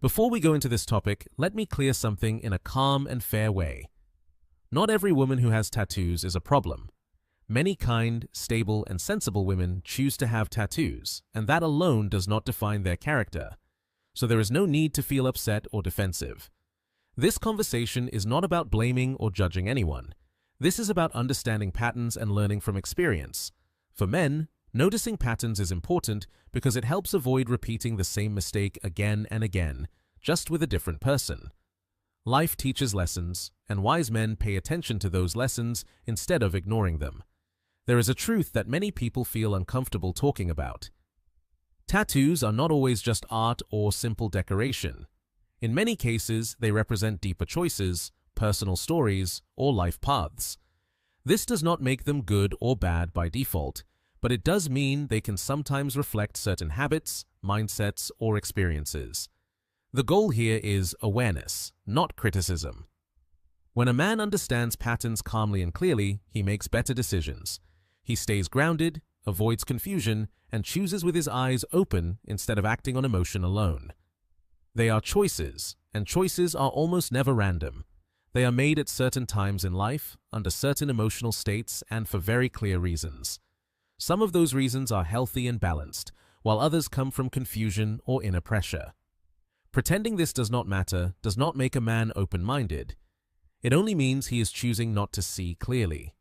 Before we go into this topic, let me clear something in a calm and fair way. Not every woman who has tattoos is a problem. Many kind, stable, and sensible women choose to have tattoos, and that alone does not define their character. So there is no need to feel upset or defensive. This conversation is not about blaming or judging anyone. This is about understanding patterns and learning from experience. For men, noticing patterns is important because it helps avoid repeating the same mistake again and again, just with a different person. Life teaches lessons, and wise men pay attention to those lessons instead of ignoring them. There is a truth that many people feel uncomfortable talking about. Tattoos are not always just art or simple decoration. In many cases, they represent deeper choices, personal stories, or life paths. This does not make them good or bad by default, but it does mean they can sometimes reflect certain habits, mindsets, or experiences. The goal here is awareness, not criticism. When a man understands patterns calmly and clearly, he makes better decisions. He stays grounded, avoids confusion, and chooses with his eyes open instead of acting on emotion alone. They are choices, and choices are almost never random. They are made at certain times in life, under certain emotional states, and for very clear reasons. Some of those reasons are healthy and balanced, while others come from confusion or inner pressure. Pretending this does not matter does not make a man open-minded. It only means he is choosing not to see clearly.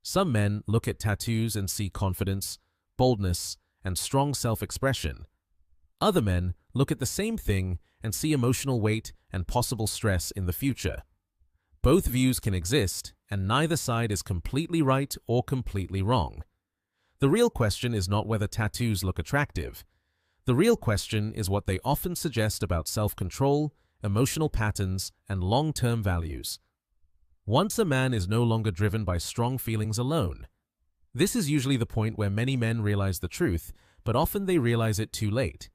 Some men look at tattoos and see confidence, boldness, and strong self-expression. Other men look at the same thing and see emotional weight and possible stress in the future. Both views can exist, and neither side is completely right or completely wrong. The real question is not whether tattoos look attractive. The real question is what they often suggest about self-control, emotional patterns, and long-term values. Once a man is no longer driven by strong feelings alone. This is usually the point where many men realize the truth, but often they realize it too late.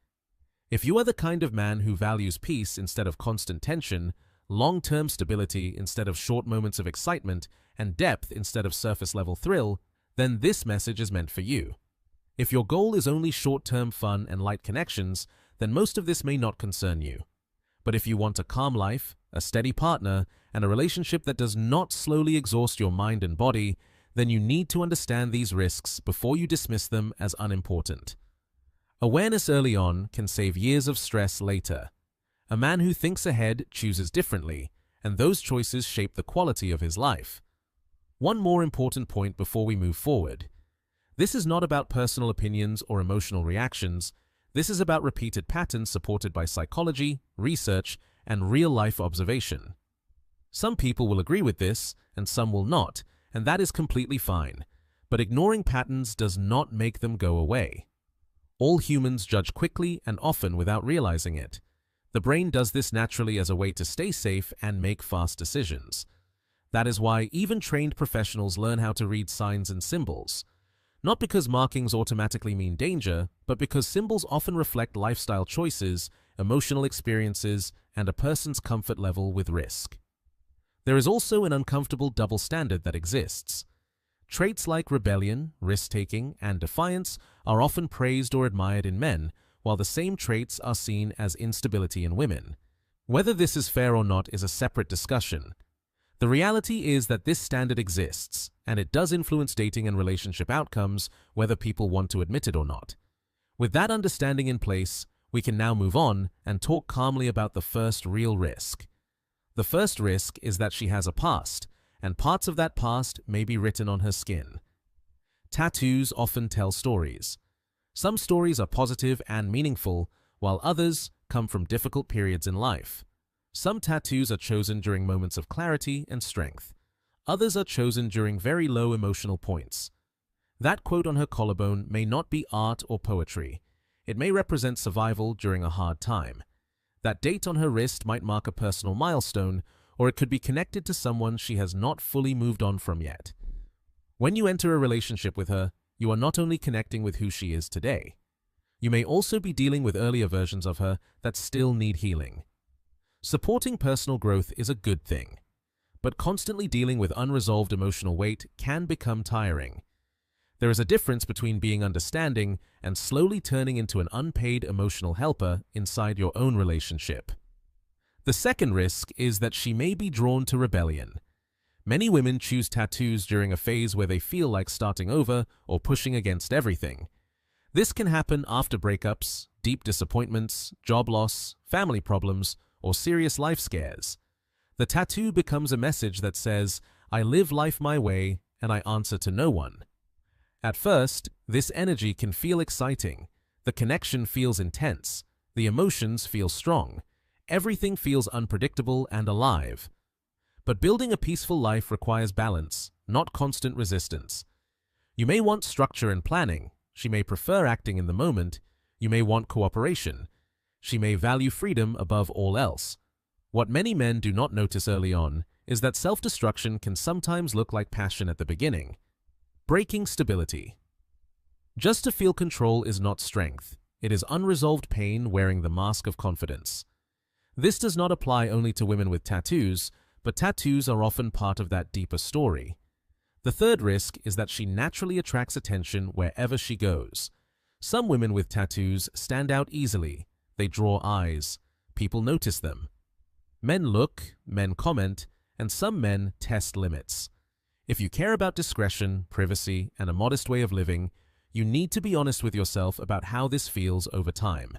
If you are the kind of man who values peace instead of constant tension, long-term stability instead of short moments of excitement, and depth instead of surface-level thrill, then this message is meant for you. If your goal is only short-term fun and light connections, then most of this may not concern you. But if you want a calm life, a steady partner, and a relationship that does not slowly exhaust your mind and body, then you need to understand these risks before you dismiss them as unimportant. Awareness early on can save years of stress later. A man who thinks ahead chooses differently, and those choices shape the quality of his life. One more important point before we move forward. This is not about personal opinions or emotional reactions. This is about repeated patterns supported by psychology, research, and real-life observation. Some people will agree with this, and some will not, and that is completely fine. But ignoring patterns does not make them go away. All humans judge quickly and often without realizing it. The brain does this naturally as a way to stay safe and make fast decisions. That is why even trained professionals learn how to read signs and symbols. Not because markings automatically mean danger, but because symbols often reflect lifestyle choices, emotional experiences, and a person's comfort level with risk. There is also an uncomfortable double standard that exists. Traits like rebellion, risk-taking, and defiance are often praised or admired in men, while the same traits are seen as instability in women. Whether this is fair or not is a separate discussion. The reality is that this standard exists, and it does influence dating and relationship outcomes, whether people want to admit it or not. With that understanding in place, we can now move on and talk calmly about the first real risk. The first risk is that she has a past, and parts of that past may be written on her skin. Tattoos often tell stories. Some stories are positive and meaningful, while others come from difficult periods in life. Some tattoos are chosen during moments of clarity and strength. Others are chosen during very low emotional points. That quote on her collarbone may not be art or poetry. It may represent survival during a hard time. That date on her wrist might mark a personal milestone, or it could be connected to someone she has not fully moved on from yet. When you enter a relationship with her, you are not only connecting with who she is today. You may also be dealing with earlier versions of her that still need healing. Supporting personal growth is a good thing, but constantly dealing with unresolved emotional weight can become tiring. There is a difference between being understanding and slowly turning into an unpaid emotional helper inside your own relationship. The second risk is that she may be drawn to rebellion. Many women choose tattoos during a phase where they feel like starting over or pushing against everything. This can happen after breakups, deep disappointments, job loss, family problems, or serious life scares. The tattoo becomes a message that says, "I live life my way and I answer to no one." At first, this energy can feel exciting. The connection feels intense. The emotions feel strong. Everything feels unpredictable and alive. But building a peaceful life requires balance, not constant resistance. You may want structure and planning. She may prefer acting in the moment. You may want cooperation. She may value freedom above all else. What many men do not notice early on is that self-destruction can sometimes look like passion at the beginning. Breaking stability. Just to feel control is not strength. It is unresolved pain wearing the mask of confidence. This does not apply only to women with tattoos, but tattoos are often part of that deeper story. The third risk is that she naturally attracts attention wherever she goes. Some women with tattoos stand out easily. They draw eyes. People notice them. Men look, men comment, and some men test limits. If you care about discretion, privacy, and a modest way of living, you need to be honest with yourself about how this feels over time.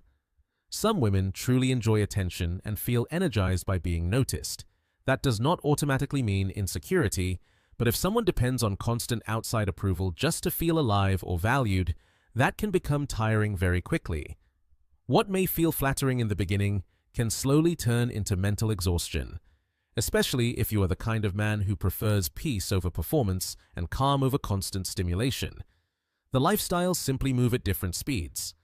Some women truly enjoy attention and feel energized by being noticed. That does not automatically mean insecurity, but if someone depends on constant outside approval just to feel alive or valued, that can become tiring very quickly. What may feel flattering in the beginning can slowly turn into mental exhaustion, especially if you are the kind of man who prefers peace over performance and calm over constant stimulation. The lifestyles simply move at different speeds.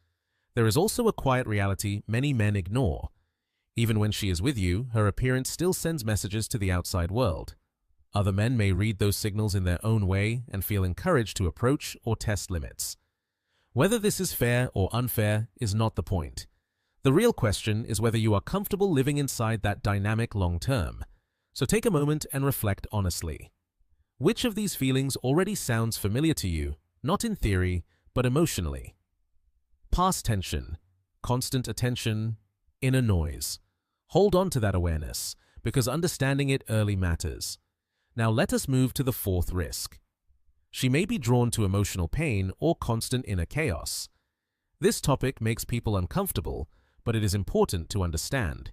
There is also a quiet reality many men ignore. Even when she is with you, her appearance still sends messages to the outside world. Other men may read those signals in their own way and feel encouraged to approach or test limits. Whether this is fair or unfair is not the point. The real question is whether you are comfortable living inside that dynamic long term. So take a moment and reflect honestly. Which of these feelings already sounds familiar to you, not in theory, but emotionally? Past tension, constant attention, inner noise. Hold on to that awareness, because understanding it early matters. Now let us move to the fourth risk. She may be drawn to emotional pain or constant inner chaos. This topic makes people uncomfortable, but it is important to understand.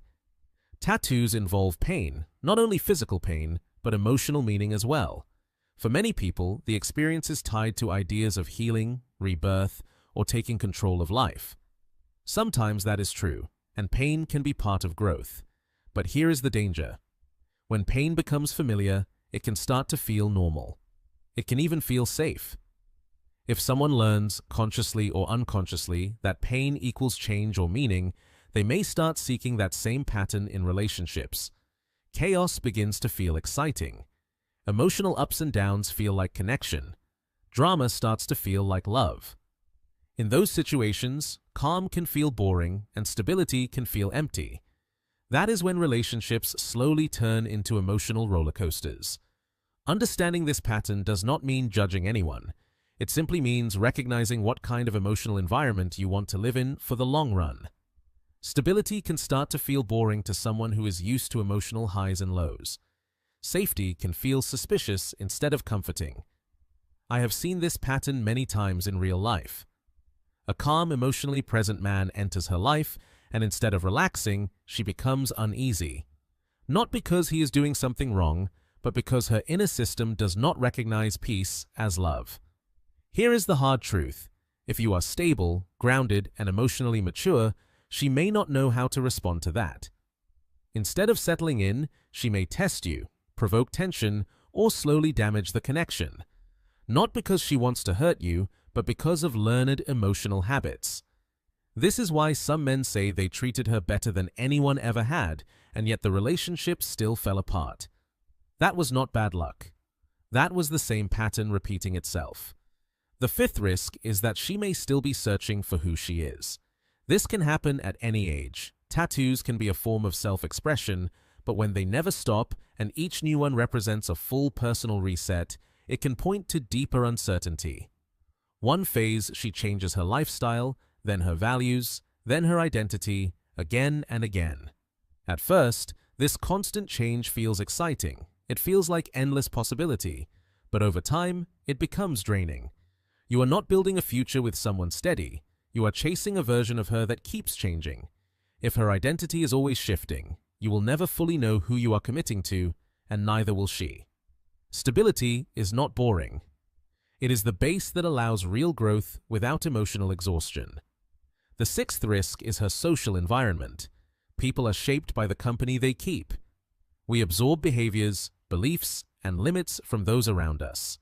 Tattoos involve pain, not only physical pain, but emotional meaning as well. For many people, the experience is tied to ideas of healing, rebirth, or taking control of life. Sometimes that is true, and pain can be part of growth. But here is the danger. When pain becomes familiar, it can start to feel normal. It can even feel safe. If someone learns, consciously or unconsciously, that pain equals change or meaning, they may start seeking that same pattern in relationships. Chaos begins to feel exciting. Emotional ups and downs feel like connection. Drama starts to feel like love. In those situations, calm can feel boring and stability can feel empty. That is when relationships slowly turn into emotional roller coasters. Understanding this pattern does not mean judging anyone. It simply means recognizing what kind of emotional environment you want to live in for the long run. Stability can start to feel boring to someone who is used to emotional highs and lows. Safety can feel suspicious instead of comforting. I have seen this pattern many times in real life. A calm, emotionally present man enters her life, and instead of relaxing, she becomes uneasy. Not because he is doing something wrong, but because her inner system does not recognize peace as love. Here is the hard truth. If you are stable, grounded, and emotionally mature, she may not know how to respond to that. Instead of settling in, she may test you, provoke tension, or slowly damage the connection. Not because she wants to hurt you, but because of learned emotional habits. This is why some men say they treated her better than anyone ever had, and yet the relationship still fell apart. That was not bad luck. That was the same pattern repeating itself. The fifth risk is that she may still be searching for who she is. This can happen at any age. Tattoos can be a form of self-expression, but when they never stop and each new one represents a full personal reset, it can point to deeper uncertainty. One phase, she changes her lifestyle, then her values, then her identity, again and again. At first, this constant change feels exciting. It feels like endless possibility, but over time, it becomes draining. You are not building a future with someone steady. You are chasing a version of her that keeps changing. If her identity is always shifting, you will never fully know who you are committing to, and neither will she. Stability is not boring. It is the base that allows real growth without emotional exhaustion. The sixth risk is her social environment. People are shaped by the company they keep. We absorb behaviors, beliefs, and limits from those around us.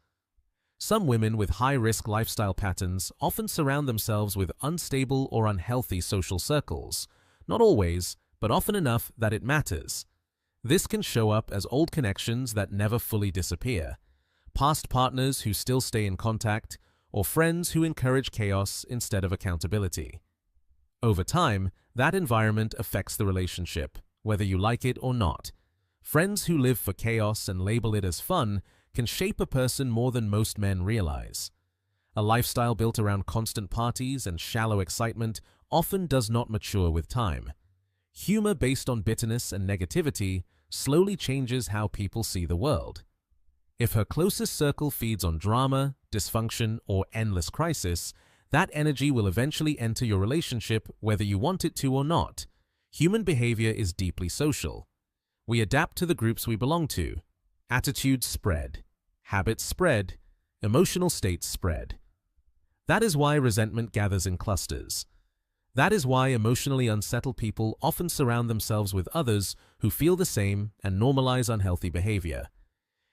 Some women with high-risk lifestyle patterns often surround themselves with unstable or unhealthy social circles. Not always, but often enough that it matters. This can show up as old connections that never fully disappear, past partners who still stay in contact, or friends who encourage chaos instead of accountability. Over time, that environment affects the relationship, whether you like it or not. Friends who live for chaos and label it as fun can shape a person more than most men realize. A lifestyle built around constant parties and shallow excitement often does not mature with time. Humor based on bitterness and negativity slowly changes how people see the world. If her closest circle feeds on drama, dysfunction, or endless crisis, that energy will eventually enter your relationship whether you want it to or not. Human behavior is deeply social. We adapt to the groups we belong to. Attitudes spread. Habits spread. Emotional states spread. That is why resentment gathers in clusters. That is why emotionally unsettled people often surround themselves with others who feel the same and normalize unhealthy behavior.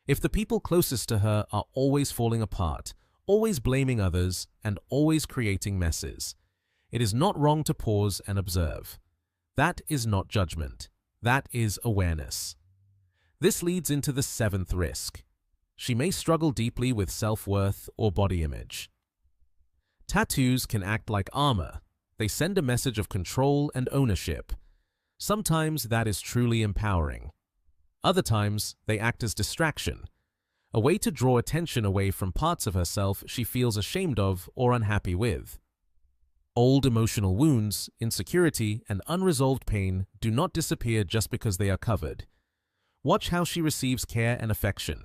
If the people closest to her are always falling apart, always blaming others, and always creating messes, it is not wrong to pause and observe. That is not judgment. That is awareness. This leads into the seventh risk. She may struggle deeply with self-worth or body image. Tattoos can act like armor. They send a message of control and ownership. Sometimes that is truly empowering. Other times, they act as distraction, a way to draw attention away from parts of herself she feels ashamed of or unhappy with. Old emotional wounds, insecurity, and unresolved pain do not disappear just because they are covered. Watch how she receives care and affection.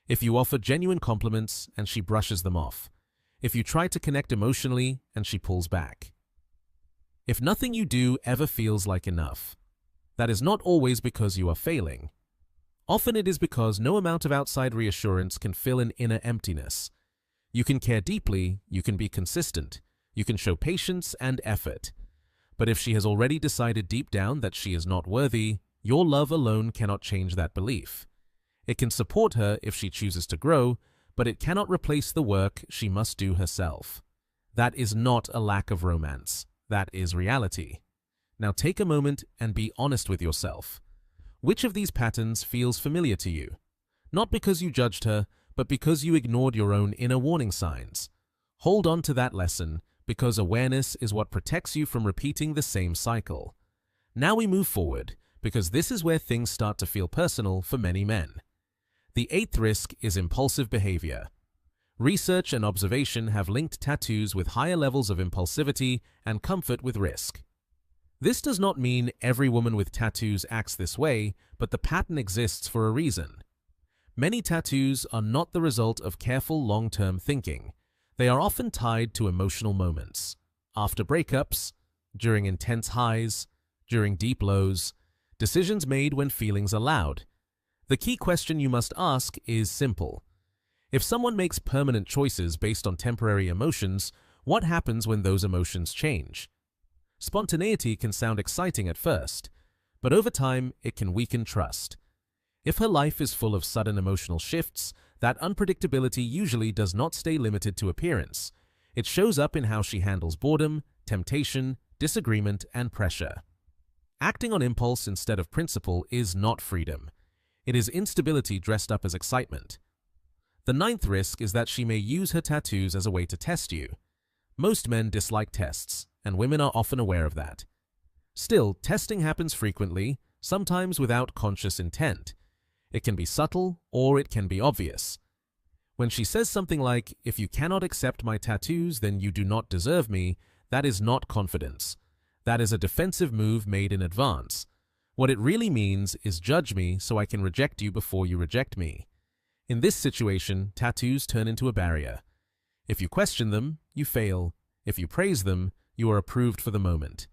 If you offer genuine compliments and she brushes them off. If you try to connect emotionally and she pulls back. If nothing you do ever feels like enough, that is not always because you are failing. Often it is because no amount of outside reassurance can fill an inner emptiness. You can care deeply, you can be consistent, you can show patience and effort. But if she has already decided deep down that she is not worthy, your love alone cannot change that belief. It can support her if she chooses to grow, but it cannot replace the work she must do herself. That is not a lack of romance. That is reality. Now take a moment and be honest with yourself. Which of these patterns feels familiar to you? Not because you judged her, but because you ignored your own inner warning signs. Hold on to that lesson, because awareness is what protects you from repeating the same cycle. Now we move forward, because this is where things start to feel personal for many men. The eighth risk is impulsive behavior. Research and observation have linked tattoos with higher levels of impulsivity and comfort with risk. This does not mean every woman with tattoos acts this way, but the pattern exists for a reason. Many tattoos are not the result of careful long-term thinking. They are often tied to emotional moments. After breakups, during intense highs, during deep lows, decisions made when feelings are loud. The key question you must ask is simple. If someone makes permanent choices based on temporary emotions, what happens when those emotions change? Spontaneity can sound exciting at first, but over time it can weaken trust. If her life is full of sudden emotional shifts, that unpredictability usually does not stay limited to appearance. It shows up in how she handles boredom, temptation, disagreement, and pressure. Acting on impulse instead of principle is not freedom. It is instability dressed up as excitement. The ninth risk is that she may use her tattoos as a way to test you. Most men dislike tests, and women are often aware of that. Still, testing happens frequently, sometimes without conscious intent. It can be subtle, or it can be obvious. When she says something like, "If you cannot accept my tattoos, then you do not deserve me," that is not confidence. That is a defensive move made in advance. What it really means is judge me so I can reject you before you reject me. In this situation, tattoos turn into a barrier. If you question them, you fail. If you praise them, you are approved for the moment.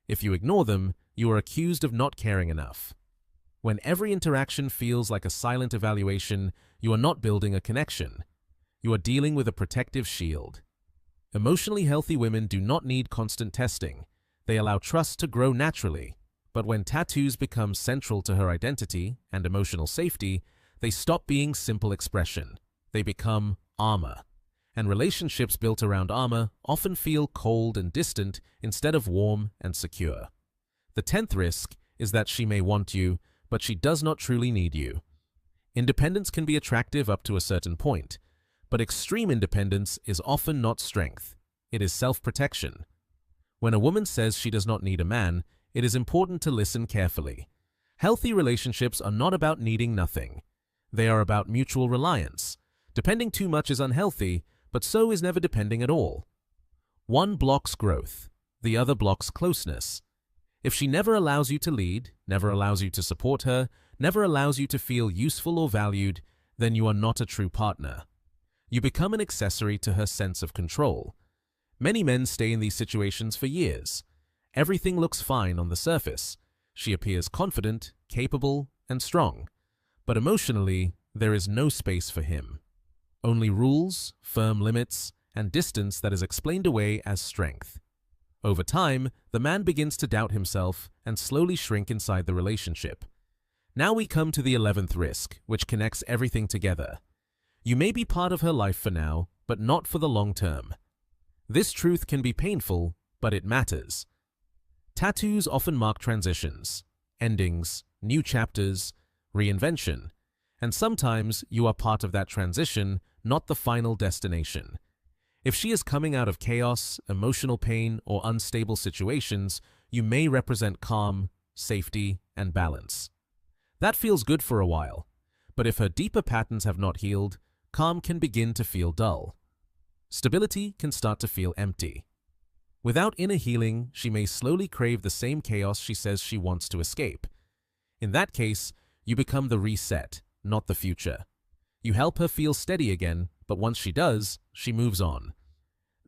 If you ignore them, you are accused of not caring enough. When every interaction feels like a silent evaluation, you are not building a connection. You are dealing with a protective shield. Emotionally healthy women do not need constant testing. They allow trust to grow naturally. But when tattoos become central to her identity and emotional safety, they stop being simple expression. They become armor. And relationships built around armor often feel cold and distant instead of warm and secure. The 10th risk is that she may want you, but she does not truly need you. Independence can be attractive up to a certain point, but extreme independence is often not strength. It is self-protection. When a woman says she does not need a man, it is important to listen carefully. Healthy relationships are not about needing nothing. They are about mutual reliance. Depending too much is unhealthy, but so is never depending at all. One blocks growth, the other blocks closeness. If she never allows you to lead, never allows you to support her, never allows you to feel useful or valued, then you are not a true partner. You become an accessory to her sense of control. Many men stay in these situations for years. Everything looks fine on the surface. She appears confident, capable, and strong. But emotionally, there is no space for him. Only rules, firm limits, and distance that is explained away as strength. Over time, the man begins to doubt himself and slowly shrink inside the relationship. Now we come to the 11th risk, which connects everything together. You may be part of her life for now, but not for the long term. This truth can be painful, but it matters. Tattoos often mark transitions, endings, new chapters, reinvention, and sometimes you are part of that transition, not the final destination. If she is coming out of chaos, emotional pain, or unstable situations, you may represent calm, safety, and balance. That feels good for a while, but if her deeper patterns have not healed, calm can begin to feel dull. Stability can start to feel empty. Without inner healing, she may slowly crave the same chaos she says she wants to escape. In that case, you become the reset, not the future. You help her feel steady again, but once she does, she moves on.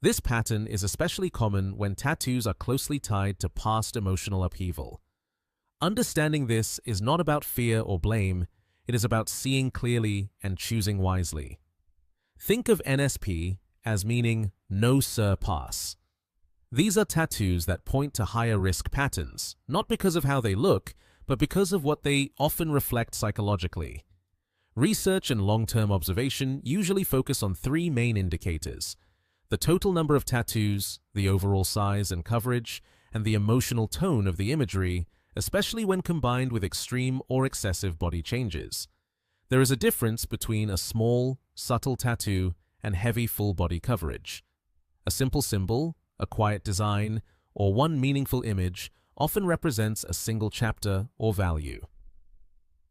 This pattern is especially common when tattoos are closely tied to past emotional upheaval. Understanding this is not about fear or blame, it is about seeing clearly and choosing wisely. Think of NSP as meaning no sir pass. These are tattoos that point to higher risk patterns, not because of how they look, but because of what they often reflect psychologically. Research and long-term observation usually focus on three main indicators: the total number of tattoos, the overall size and coverage, and the emotional tone of the imagery, especially when combined with extreme or excessive body changes. There is a difference between a small, subtle tattoo and heavy full-body coverage. A simple symbol, a quiet design, or one meaningful image often represents a single chapter or value.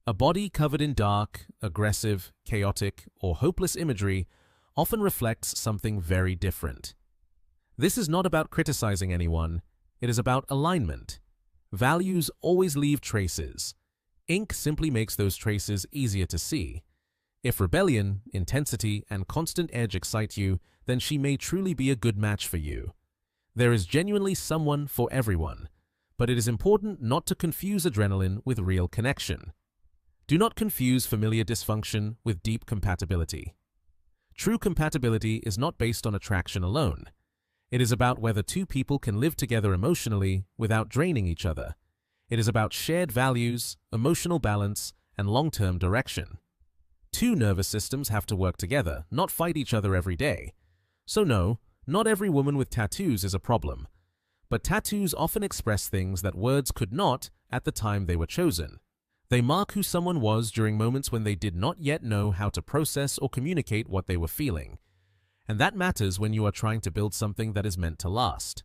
A body covered in dark, aggressive, chaotic, or hopeless imagery often reflects something very different. This is not about criticizing anyone, it is about alignment. Values always leave traces. Ink simply makes those traces easier to see. If rebellion, intensity, and constant edge excite you, then she may truly be a good match for you. There is genuinely someone for everyone, but it is important not to confuse adrenaline with real connection. Do not confuse familiar dysfunction with deep compatibility. True compatibility is not based on attraction alone. It is about whether two people can live together emotionally without draining each other. It is about shared values, emotional balance, and long-term direction. Two nervous systems have to work together, not fight each other every day. So no, not every woman with tattoos is a problem. But tattoos often express things that words could not at the time they were chosen. They mark who someone was during moments when they did not yet know how to process or communicate what they were feeling. And that matters when you are trying to build something that is meant to last.